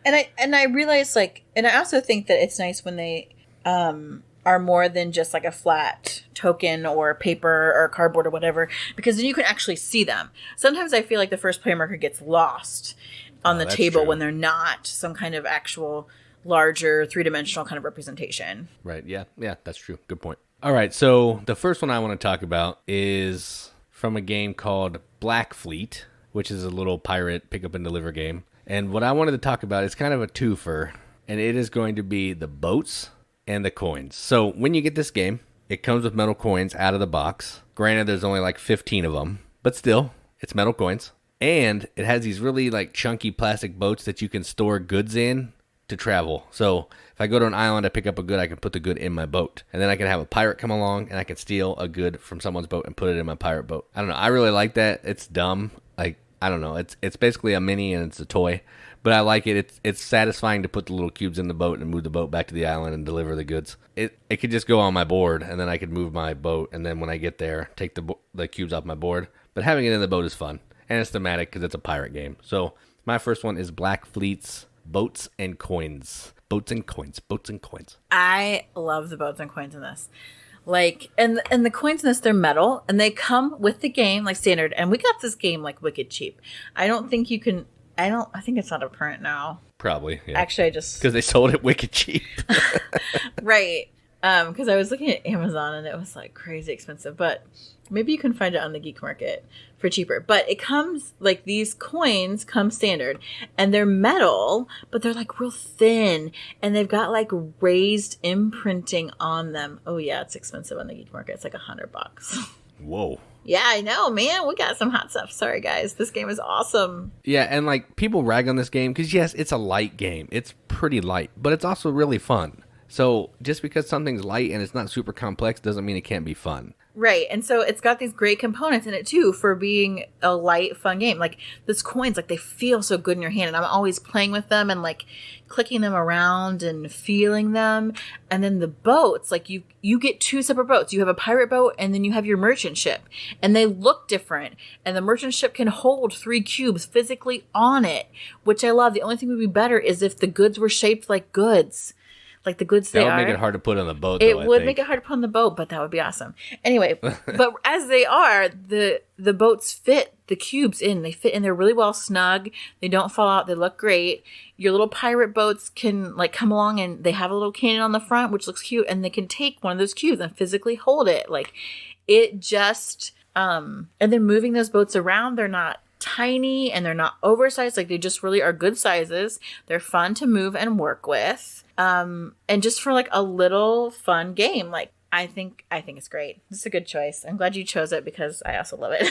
And I realize, like, and I also think that it's nice when they are more than just like a flat token or paper or cardboard or whatever, because then you can actually see them. Sometimes I feel like the first player marker gets lost on the table when they're not some kind of actual larger 3-dimensional kind of representation. Right. Yeah. Yeah, that's true. Good point. All right. So the first one I want to talk about is from a game called Black Fleet, which is a little pirate pick up and deliver game. And what I wanted to talk about is kind of a twofer, and it is going to be the boats and the coins. So when you get this game, it comes with metal coins out of the box. Granted, there's only like 15 of them, but still, it's metal coins. And it has these really like chunky plastic boats that you can store goods in to travel. So if I go to an island, I pick up a good, I can put the good in my boat. And then I can have a pirate come along and I can steal a good from someone's boat and put it in my pirate boat. I don't know. I really like that. It's dumb. Like, I don't know. It's basically a mini and it's a toy. But I like it. It's satisfying to put the little cubes in the boat and move the boat back to the island and deliver the goods. It could just go on my board and then I could move my boat. And then when I get there, take the cubes off my board. But having it in the boat is fun. And it's thematic because it's a pirate game. So my first one is Black Fleet's Boats and Coins. boats and coins, boats and coins. I love the boats and coins in this. Like, and the coins in this, they're metal, and they come with the game, like, standard. And we got this game, like, wicked cheap. I don't think you can... I think it's out of print now. Probably, yeah. Actually, I just... Because they sold it wicked cheap. Right. Because I was looking at Amazon, and it was, like, crazy expensive. But maybe you can find it on the geek market for cheaper. But it comes, like, these coins come standard. And they're metal, but they're, like, real thin. And they've got, like, raised imprinting on them. Oh, yeah, it's expensive on the geek market. It's, like, $100. Whoa. Yeah, I know, man. We got some hot stuff. Sorry, guys. This game is awesome. Yeah, and like people rag on this game because, yes, it's a light game. It's pretty light, but it's also really fun. So just because something's light and it's not super complex doesn't mean it can't be fun. Right. And so it's got these great components in it, too, for being a light, fun game. Like, those coins, like, they feel so good in your hand. And I'm always playing with them and, like, clicking them around and feeling them. And then the boats, like, you get two separate boats. You have a pirate boat and then you have your merchant ship. And they look different. And the merchant ship can hold 3 cubes physically on it, which I love. The only thing would be better is if the goods were shaped like goods. Like the goods they are. That would make it hard to put on the boat, though, it would make it hard to put on the boat, but that would be awesome. Anyway, but as they are, the boats fit the cubes in. They fit in there really well, snug. They don't fall out. They look great. Your little pirate boats can, like, come along, and they have a little cannon on the front, which looks cute, and they can take one of those cubes and physically hold it. Like, it just... and then moving those boats around, they're not tiny, and they're not oversized. Like, they just really are good sizes. They're fun to move and work with. And just for, like, a little fun game, like, I think it's great. It's a good choice. I'm glad you chose it because I also love it.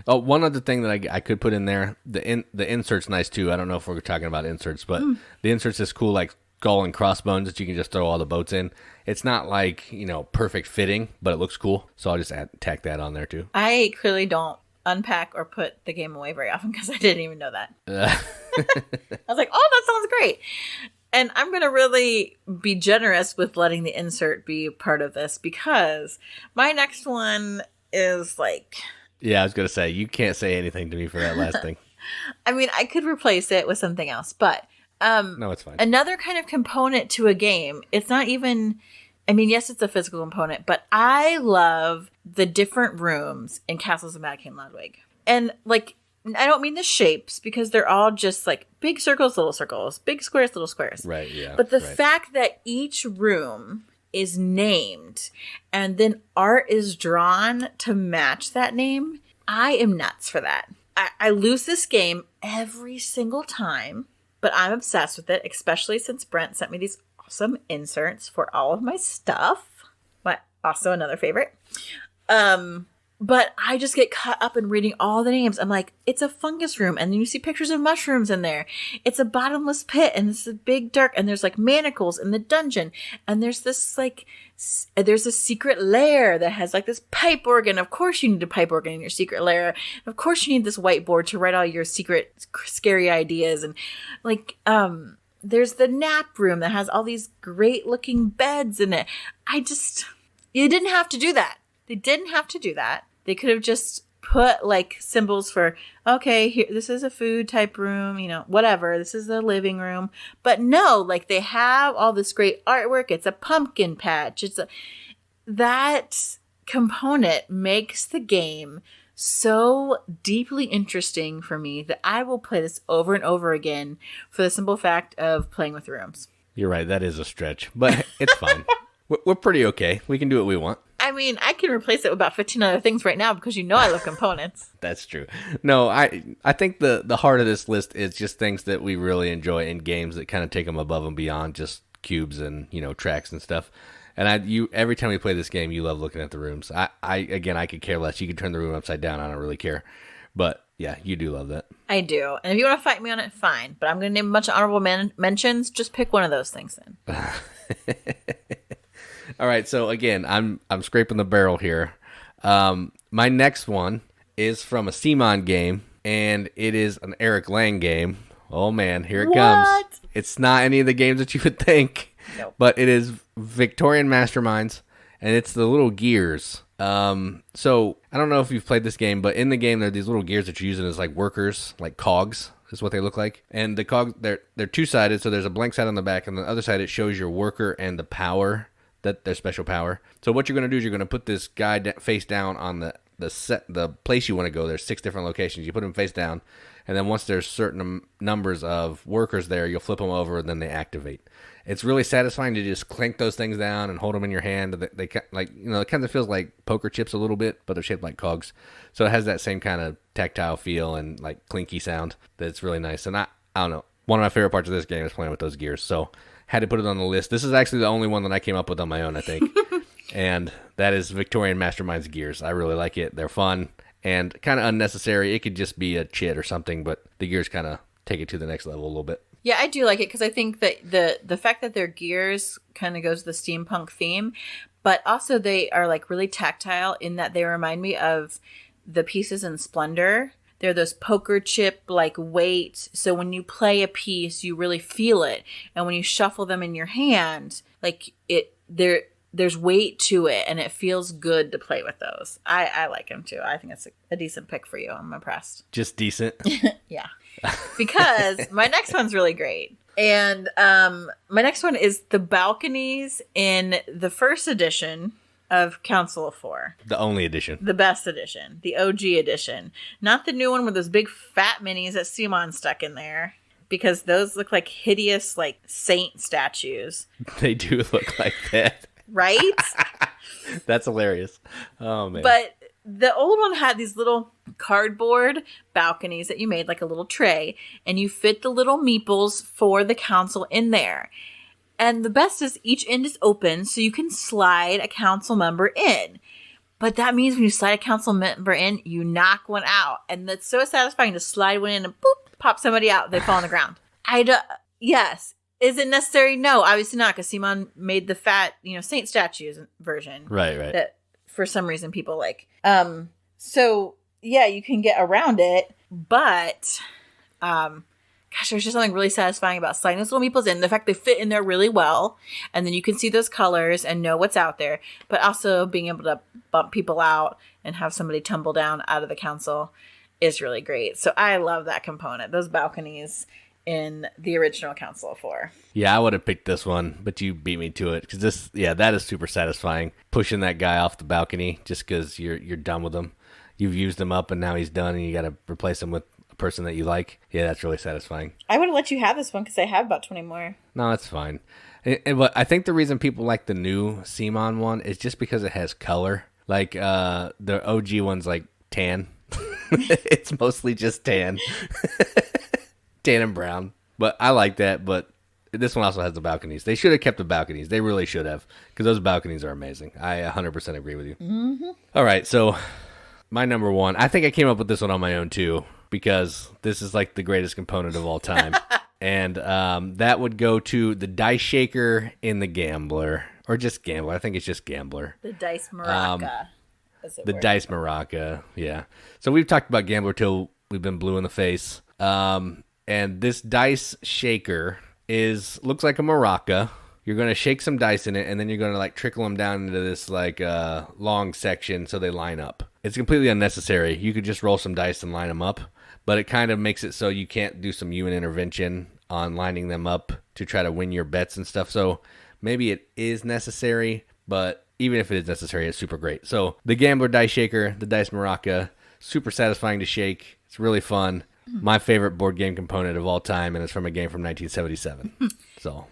Oh, one other thing that I could put in there, the insert's nice too. I don't know if we're talking about inserts, but the insert's is cool, like skull and crossbones that you can just throw all the boats in. It's not like, perfect fitting, but it looks cool. So I'll just tack that on there too. I clearly don't unpack or put the game away very often because I didn't even know that. I was like, oh, that sounds great. And I'm going to really be generous with letting the insert be part of this because my next one is like... Yeah, I was going to say, you can't say anything to me for that last thing. I mean, I could replace it with something else, but... no, it's fine. Another kind of component to a game, it's not even... I mean, yes, it's a physical component, but I love the different rooms in Castles of Mad King Ludwig. And, like... I don't mean the shapes because they're all just like big circles, little circles, big squares, little squares. Right, yeah. But the fact that each room is named and then art is drawn to match that name, I am nuts for that. I lose this game every single time, but I'm obsessed with it, especially since Brent sent me these awesome inserts for all of my stuff. But also another favorite. But I just get caught up in reading all the names. I'm like, it's a fungus room. And then you see pictures of mushrooms in there. It's a bottomless pit. And this is big dark. And there's like manacles in the dungeon. And there's this like, there's a secret lair that has like this pipe organ. Of course you need a pipe organ in your secret lair. And of course you need this whiteboard to write all your secret scary ideas. And like, there's the nap room that has all these great looking beds in it. You didn't have to do that. They didn't have to do that. They could have just put like symbols for, okay, here, this is a food type room, whatever. This is the living room. But no, like they have all this great artwork. It's a pumpkin patch. That component makes the game so deeply interesting for me that I will play this over and over again for the simple fact of playing with rooms. You're right. That is a stretch, but it's fine. We're pretty okay. We can do what we want. I mean, I can replace it with about 15 other things right now because I love components. That's true. No, I think the heart of this list is just things that we really enjoy in games that kind of take them above and beyond just cubes and, tracks and stuff. And every time we play this game, you love looking at the rooms. I could care less. You could turn the room upside down. I don't really care. But yeah, you do love that. I do. And if you want to fight me on it, fine. But I'm going to name a bunch of honorable mentions. Just pick one of those things then. All right, so again, I'm scraping the barrel here. My next one is from a Simon game, and it is an Eric Lang game. Oh man, here it comes. It's not any of the games that you would think, nope. But it is Victorian Masterminds, and it's the little gears. So I don't know if you've played this game, but in the game there are these little gears that you're using as like workers, like cogs is what they look like. And the cogs, they're two-sided, so there's a blank side on the back, and the other side it shows your worker and the power, that their special power. So what you're going to do is you're going to put this guy face down on the place you want to go. There's 6 different locations. You put him face down, and then once there's certain numbers of workers there, you'll flip them over, and then they activate. It's really satisfying to just clink those things down and hold them in your hand. They like, you know, it kind of feels like poker chips a little bit, but they're shaped like cogs. So it has that same kind of tactile feel and like clinky sound that's really nice. And I don't know, one of my favorite parts of this game is playing with those gears. So had to put it on the list. This is actually the only one that I came up with on my own, I think. And that is Victorian Masterminds gears. I really like it. They're fun and kind of unnecessary. It could just be a chit or something, but the gears kind of take it to the next level a little bit. Yeah, I do like it because I think that the fact that they're gears kind of goes to the steampunk theme, but also they are like really tactile in that they remind me of the pieces in Splendor. They're those poker chip like weight. So when you play a piece, you really feel it, and when you shuffle them in your hand, like there's weight to it, and it feels good to play with those. I like them too. I think it's a decent pick for you. I'm impressed. Just decent. Yeah. Because my next one's really great. And my next one is the Balconies in the first edition of Council of Four. The only edition. The best edition. The OG edition. Not the new one with those big fat minis that Simon stuck in there. Because those look like hideous, like, saint statues. They do look like that. Right? That's hilarious. Oh, man. But the old one had these little cardboard balconies that you made like a little tray, and you fit the little meeples for the council in there. And the best is each end is open, so you can slide a council member in. But that means when you slide a council member in, you knock one out. And that's so satisfying to slide one in and boop, pop somebody out. They fall on the ground. Yes. Is it necessary? No, obviously not, because Simon made the fat, saint statues version. Right. That for some reason people like. So yeah, you can get around it, but there's just something really satisfying about sliding those little meeples in. The fact they fit in there really well, and then you can see those colors and know what's out there, but also being able to bump people out and have somebody tumble down out of the council is really great. So I love that component, those balconies in the original Council of Four. Yeah, I would have picked this one, but you beat me to it, because that is super satisfying. Pushing that guy off the balcony just because you're done with him. You've used him up, and now he's done, and you got to replace him with a person that you like. Yeah, that's really satisfying. I would have let you have this one because I have about 20 more. No, that's fine. But I think the reason people like the new Simon one is just because it has color. Like the OG one's like tan. It's mostly just tan. Tan and brown. But I like that, but this one also has the balconies. They should have kept the balconies. They really should have, because those balconies are amazing. I 100% agree with you. Mm-hmm. All right, so my number one, I think I came up with this one on my own too, because this is like the greatest component of all time. And that would go to the dice shaker in the Gambler, or just Gambler. I think it's just Gambler. The dice maraca. The dice maraca, yeah. So we've talked about Gambler till we've been blue in the face. And this dice shaker looks like a maraca. You're going to shake some dice in it, and then you're going to like trickle them down into this like long section so they line up. It's completely unnecessary. You could just roll some dice and line them up, but it kind of makes it so you can't do some human intervention on lining them up to try to win your bets and stuff. So maybe it is necessary, but even if it is necessary, it's super great. So the Gambler dice shaker, the dice maraca, super satisfying to shake. It's really fun. My favorite board game component of all time, and it's from a game from 1977. So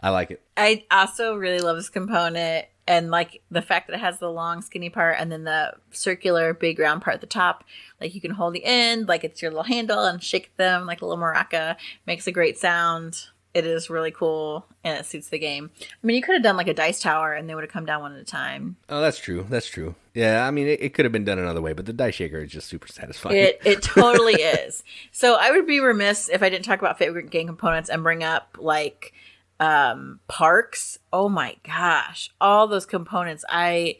I like it. I also really love this component, and like the fact that it has the long skinny part and then the circular big round part at the top. Like you can hold the end like it's your little handle and shake them like a little maraca. Makes a great sound. It is really cool, and it suits the game. I mean, you could have done like a dice tower, and they would have come down one at a time. Oh, that's true. That's true. Yeah, I mean, it could have been done another way, but the dice shaker is just super satisfying. It totally is. So I would be remiss if I didn't talk about favorite game components and bring up like parks. Oh my gosh, all those components. I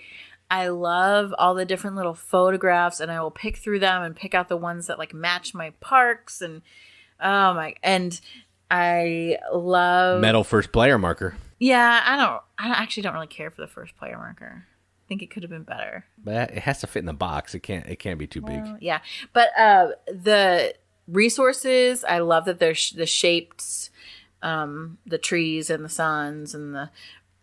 love all the different little photographs, and I will pick through them and pick out the ones that like match my parks. And I love metal first player marker. Yeah, I actually don't really care for the first player marker. think it could have been better. But it has to fit in the box. It can't be too big. Yeah. But the resources, I love that they're the shaped, the trees and the suns and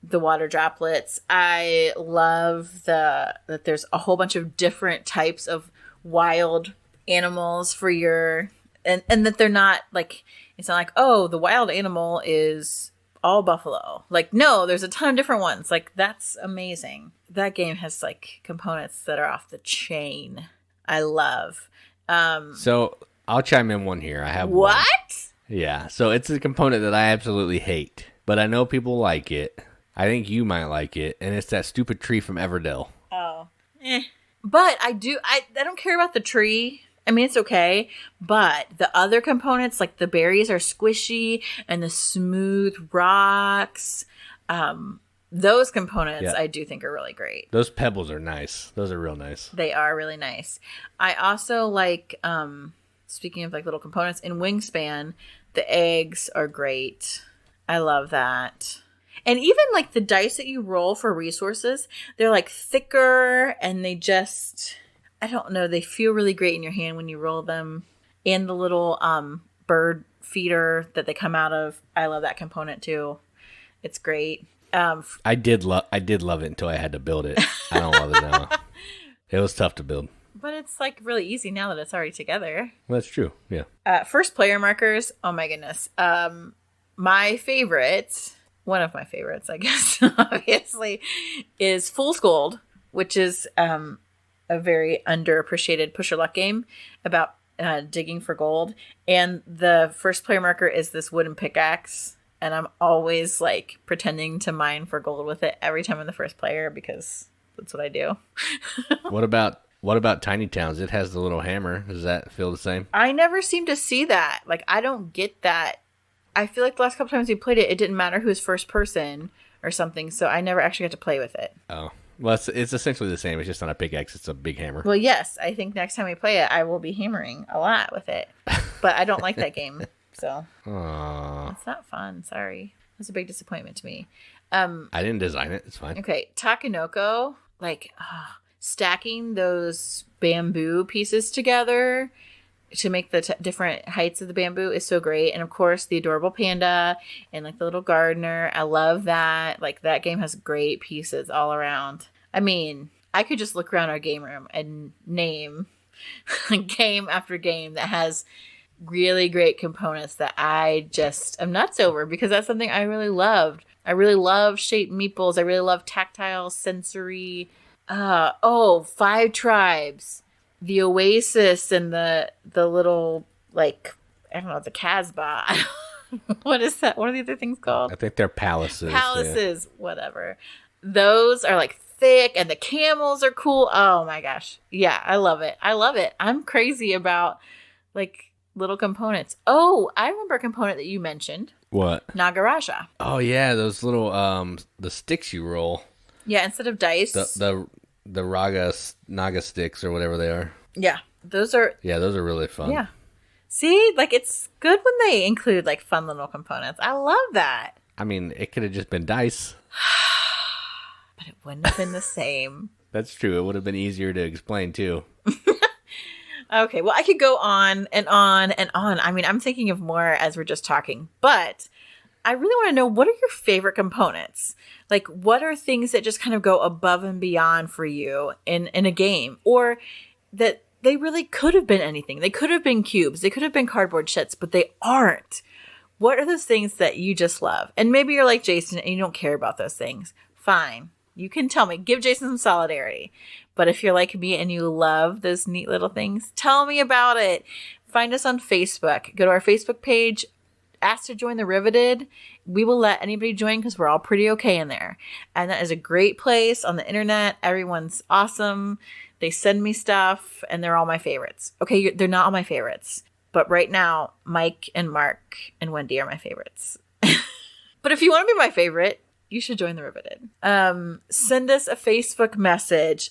the water droplets. I love that there's a whole bunch of different types of wild animals for your, and that they're not like, it's not like, oh, the wild animal is all buffalo. Like, no, there's a ton of different ones. Like, that's amazing. That game has like components that are off the chain. I love. So I'll chime in one here. I have what? One. Yeah. So it's a component that I absolutely hate, but I know people like it. I think you might like it, and it's that stupid tree from Everdell. Oh, but I don't care about the tree. I mean, it's okay, but the other components, like the berries are squishy and the smooth rocks, those components I do think are really great. Those pebbles are nice. Those are real nice. They are really nice. I also like, speaking of like little components, in Wingspan, the eggs are great. I love that. And even like the dice that you roll for resources, they're like thicker and they just... I don't know. They feel really great in your hand when you roll them. And the little bird feeder that they come out of. I love that component too. It's great. I did love it until I had to build it. I don't love it now. It was tough to build. But it's like really easy now that it's already together. Well, that's true. Yeah. First player markers. Oh my goodness. My favorite, one of my favorites, I guess, obviously, is Fool's Gold, which is a very underappreciated push your luck game about digging for gold. And the first player marker is this wooden pickaxe. And I'm always like pretending to mine for gold with it every time I'm the first player because that's what I do. What about Tiny Towns? It has the little hammer. Does that feel the same? I never seem to see that. Like, I don't get that. I feel like the last couple times we played it, it didn't matter who was first person or something. So I never actually got to play with it. Oh. Well, it's essentially the same. It's just not a pickaxe. It's a big hammer. Well, yes. I think next time we play it, I will be hammering a lot with it. But I don't like that game. So Aww. It's not fun. Sorry. It was a big disappointment to me. I didn't design it. It's fine. Okay. Takenoko, like stacking those bamboo pieces together to make the different heights of the bamboo is so great. And of course, the adorable panda and like the little gardener. I love that. Like, that game has great pieces all around. I mean, I could just look around our game room and name game after game that has really great components that I just am nuts over because that's something I really loved. I really love shaped meeples. I really love tactile, sensory. 5 tribes. The oasis and the little, like, I don't know, the Casbah. What is that? What are the other things called? I think they're palaces. Palaces, yeah. Whatever. Those are like thick and the camels are cool. Oh my gosh. Yeah, I love it. I love it. I'm crazy about like little components. Oh, I remember a component that you mentioned. What? Nagaraja. Oh yeah, those little the sticks you roll. Yeah, instead of dice. The Naga sticks or whatever they are. Yeah, those are really fun. Yeah. See, like, it's good when they include like fun little components. I love that. I mean, it could have just been dice. But it wouldn't have been the same. That's true. It would have been easier to explain too. Okay, well, I could go on and on and on. I mean, I'm thinking of more as we're just talking, but I really want to know, what are your favorite components? Like, what are things that just kind of go above and beyond for you in a game? Or that they really could have been anything. They could have been cubes. They could have been cardboard shits, but they aren't. What are those things that you just love? And maybe you're like Jason and you don't care about those things. Fine. You can tell me. Give Jason some solidarity. But if you're like me and you love those neat little things, tell me about it. Find us on Facebook. Go to our Facebook page. Ask to join the Riveted. We will let anybody join because we're all pretty okay in there. And that is a great place on the internet. Everyone's awesome. They send me stuff and they're all my favorites. Okay, they're not all my favorites. But right now, Mike and Mark and Wendy are my favorites. But if you want to be my favorite, you should join the Riveted. Send us a Facebook message.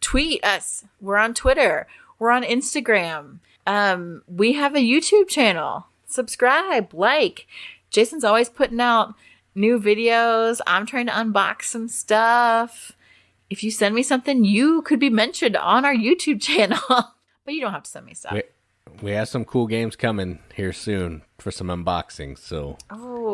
Tweet us. We're on Twitter. We're on Instagram. We have a YouTube channel. Subscribe, like. Jason's always putting out new videos. I'm trying to unbox some stuff. if you send me something, you could be mentioned on our YouTube channel. But you don't have to send me stuff. We have some cool games coming here soon for some unboxings, so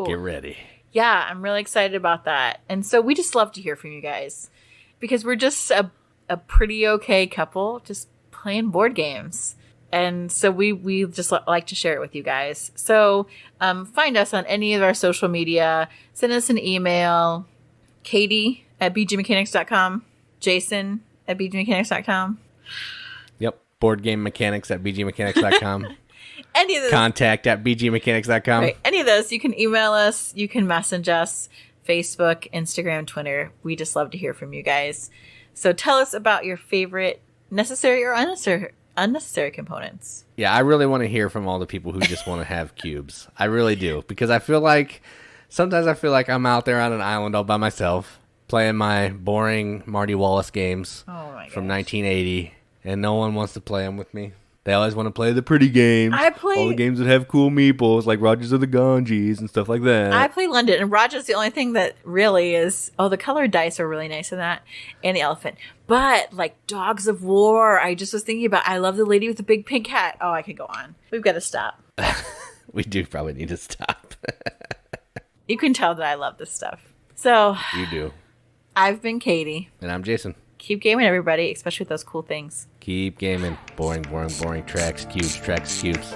get ready. Yeah, I'm really excited about that. And so we just love to hear from you guys because we're just a pretty okay couple just playing board games. And so we just like to share it with you guys. So find us on any of our social media. Send us an email. Katie at bgmechanics.com. Jason at bgmechanics.com. Yep. Boardgamemechanics at bgmechanics.com. Any of those. Contact at bgmechanics.com. Right. Any of those. You can email us. You can message us. Facebook, Instagram, Twitter. We just love to hear from you guys. So tell us about your favorite necessary or unnecessary components. Yeah, I really want to hear from all the people who just want to have cubes. I really do. Because sometimes I feel like I'm out there on an island all by myself playing my boring Marty Wallace games from 1980, and no one wants to play them with me. They always want to play the pretty games. All the games that have cool meeples, like Rogers of the Ganges and stuff like that. I play London, and Rogers the only thing that really is... the colored dice are really nice in that, and the elephant. But, like, Dogs of War, I just was thinking about... I love the lady with the big pink hat. Oh, I could go on. We've got to stop. We do probably need to stop. You can tell that I love this stuff. So... You do. I've been Katie. And I'm Jason. Keep gaming, everybody, especially with those cool things. Keep gaming. Boring, boring, boring. Tracks, cubes, tracks, cubes.